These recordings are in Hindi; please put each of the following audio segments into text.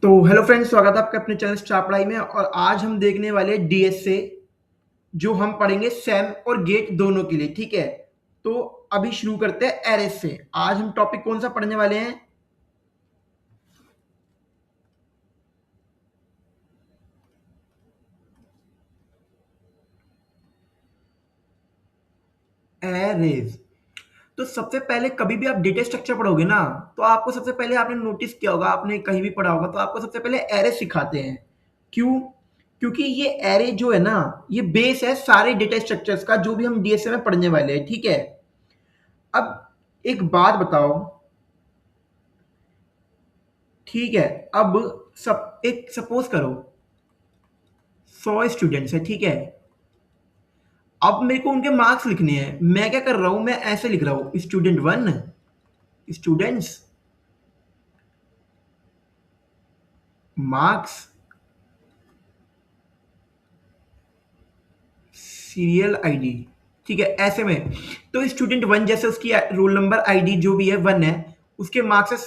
तो हेलो फ्रेंड्स, स्वागत है आपका अपने चैनल स्टार पढ़ाई में। और आज हम देखने वाले डीएस से जो हम पढ़ेंगे सैम और गेट दोनों के लिए। ठीक है, तो अभी शुरू करते हैं एरेज से। आज हम टॉपिक कौन सा पढ़ने वाले हैं? एरेज। तो सबसे पहले कभी भी आप डेटा स्ट्रक्चर पढ़ोगे ना, तो आपको सबसे पहले आपने नोटिस किया होगा, आपने कहीं भी पढ़ा होगा, तो आपको सबसे पहले एरे सिखाते हैं। क्यों? क्योंकि ये एरे जो है ना, ये बेस है सारे डेटा स्ट्रक्चर्स का जो भी हम डीएसए में पढ़ने वाले हैं। ठीक है, अब एक बात बताओ। ठीक है, अब सब एक सपोज करो 100 स्टूडेंट्स है। ठीक है, अब मेरे को उनके मार्क्स लिखने हैं। मैं क्या कर रहा हूं, मैं ऐसे लिख रहा हूं student one students marks serial ID. ठीक है, ऐसे में तो स्टूडेंट वन जैसे उसकी रोल नंबर आईडी जो भी है वन है, उसके मार्क्स है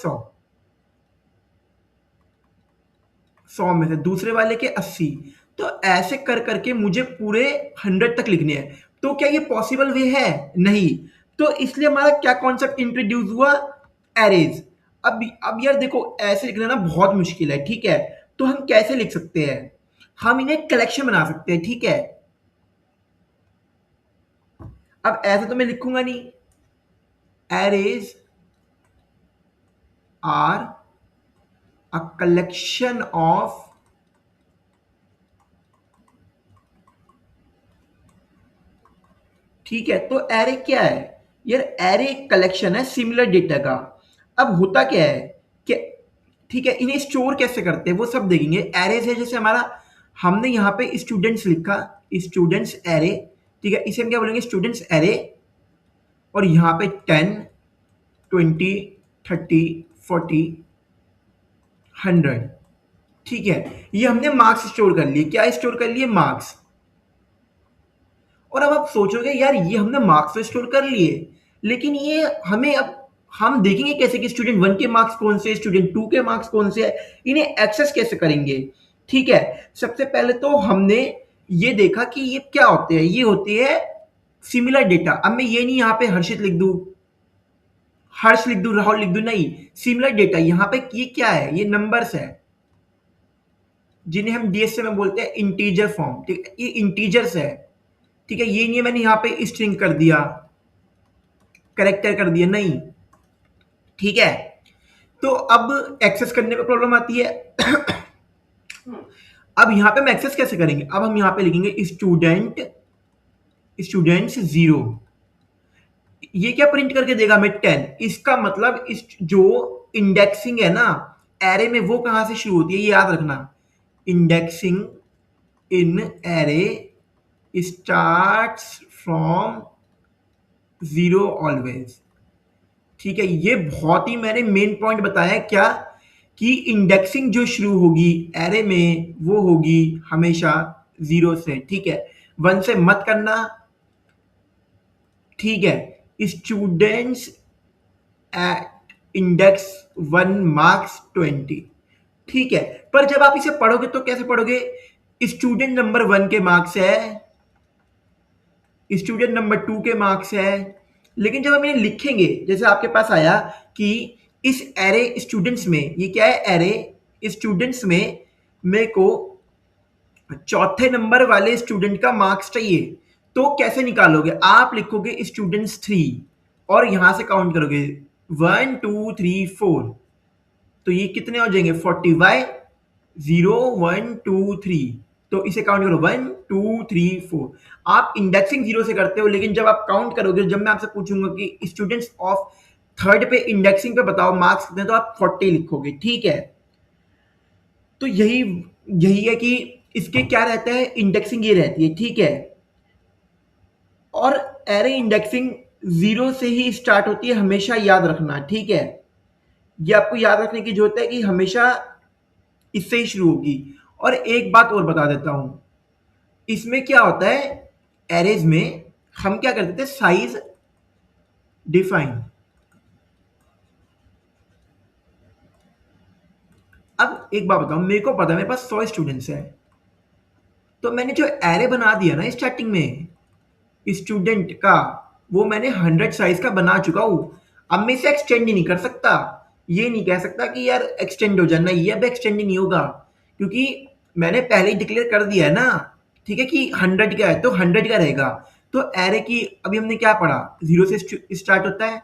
100 में से दूसरे वाले के 80। तो ऐसे कर करके मुझे पूरे 100 तक लिखने हैं। तो क्या ये पॉसिबल वे है? नहीं। तो इसलिए हमारा क्या कॉन्सेप्ट इंट्रोड्यूस हुआ? एरेज। अब यार देखो, ऐसे लिखना ना बहुत मुश्किल है। ठीक है, तो हम कैसे लिख सकते हैं? हम इन्हें कलेक्शन बना सकते हैं। ठीक है, अब ऐसे तो मैं लिखूंगा नहीं। Arrays are a collection of, ठीक है, तो एरे क्या है? यार एरे एक कलेक्शन है सिमिलर डेटा का। अब होता क्या है कि, ठीक है, इन्हें स्टोर कैसे करते हैं वो सब देखेंगे। एरेज है, जैसे हमारा हमने यहाँ पे स्टूडेंट्स लिखा, स्टूडेंट्स एरे। ठीक है, इसे हम क्या बोलेंगे? Students array. और यहाँ पे 10, 20, 30, 40, 100। ठीक है, ये हमने मार्क्स स्टोर कर लिए। क्या स्टोर कर लिए? मार्क्स। और अब आप सोचोगे यार ये हमने मार्क्स तो स्टोर कर लिए, लेकिन ये हमें अब हम देखेंगे कैसे कि स्टूडेंट वन के मार्क्स कौन से, स्टूडेंट टू के मार्क्स कौन से है, इन्हें एक्सेस कैसे करेंगे? ठीक है, सबसे पहले तो हमने ये देखा कि ये क्या होते हैं। ये होती है सिमिलर डेटा। अब मैं ये नहीं यहाँ पे हर्षित लिख दूं, हर्ष लिख दूं, राहुल लिख दूं, नहीं। सिमिलर डेटा यहाँ पे ये क्या है? ये नंबर्स है जिन्हें हम डीएसए में बोलते हैं इंटीजर फॉर्म। ठीक है, ये इंटीजर्स है। ठीक है, ये नहीं है मैंने यहाँ पे स्ट्रिंग कर दिया, करेक्टर कर दिया, नहीं। ठीक है, तो अब एक्सेस करने में प्रॉब्लम आती है। अब यहां पे हम एक्सेस कैसे करेंगे? अब हम यहां पे लिखेंगे स्टूडेंट्स जीरो। ये क्या प्रिंट करके देगा? हमें 10। इसका मतलब इस जो इंडेक्सिंग है ना एरे में, वो कहां से शुरू होती है ये याद रखना। Indexing in array starts from zero always. ठीक है, ये बहुत ही मैंने मेन पॉइंट बताया। क्या? कि इंडेक्सिंग जो शुरू होगी एरे में वो होगी हमेशा जीरो से। ठीक है, वन से मत करना। ठीक है, students at index one marks 20। ठीक है, पर जब आप इसे पढ़ोगे तो कैसे पढ़ोगे? स्टूडेंट नंबर वन के मार्क्स है, स्टूडेंट नंबर टू के मार्क्स है। लेकिन जब हम इन्हें लिखेंगे, जैसे आपके पास आया कि इस एरे स्टूडेंट्स में, ये क्या है? एरे स्टूडेंट्स में मेरे को चौथे नंबर वाले स्टूडेंट का मार्क्स चाहिए। तो कैसे निकालोगे? आप लिखोगे स्टूडेंट्स थ्री और यहां से काउंट करोगे 1 2 3 4। तो ये कितने हो जाएंगे? 40 जीरो 1 2 3। तो इसे काउंट करो 1 2 3 4। आप इंडेक्सिंग जीरो से करते हो, लेकिन जब आप काउंट करोगे, जब मैं आपसे पूछूंगा कि स्टूडेंट्स ऑफ थर्ड पे इंडेक्सिंग पे बताओ मार्क्स कितने, तो आप 40 लिखोगे। ठीक है, तो यही यही है कि इसके क्या रहता है? इंडेक्सिंग ये रहती है। ठीक है, और एरे इंडेक्सिंग जीरो से ही स्टार्ट होती है, हमेशा याद रखना। ठीक है, ये आपको याद रखने की जरूरत है कि हमेशा इससे ही शुरू होगी। और एक बात और बता देता हूं, इसमें क्या होता है? एरेज में हम क्या करते थे? Size define. अब एक बात बताओ, मेरे को पता है मेरे पास 100 स्टूडेंट्स हैं, तो मैंने जो एरे बना दिया ना स्टार्टिंग में स्टूडेंट का, वो मैंने 100 साइज का बना चुका हूँ। अब मैं इसे एक्सटेंड ही नहीं कर सकता। ये नहीं कह सकता कि यार एक्सटेंड हो जाना, ये अब एक्सटेंड ही नहीं होगा, क्योंकि मैंने पहले ही डिक्लेयर कर दिया है ना, ठीक है, कि 100 का है तो 100 का रहेगा। तो एरे की अभी हमने क्या पढ़ा, 0 से स्टार्ट होता है,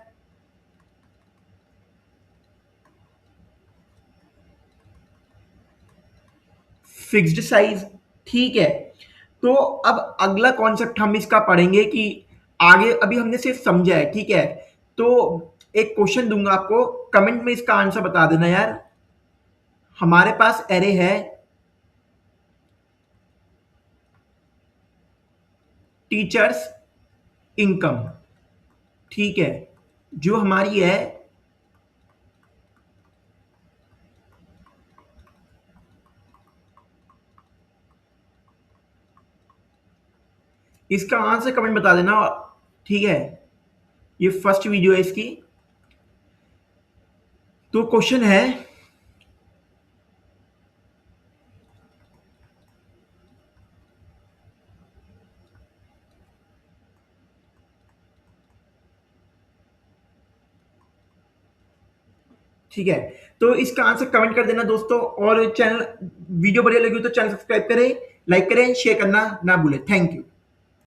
फिक्स्ड साइज, ठीक है। तो अब अगला कॉन्सेप्ट हम इसका पढ़ेंगे कि आगे अभी हमने सिर्फ समझा है, ठीक है। तो एक क्वेश्चन दूंगा आपको, कमेंट में इसका आंसर बता देना यार। हमारे पास एरे है टीचर्स इनकम, ठीक है, जो हमारी है इसका आंसर कमेंट बता देना, ठीक है। ये फर्स्ट वीडियो है इसकी। तो क्वेश्चन है, ठीक है, तो इसका आंसर कमेंट कर देना दोस्तों। और चैनल वीडियो बढ़िया लगी हो तो चैनल सब्सक्राइब करें, लाइक करें, शेयर करना ना भूलें। Thank you.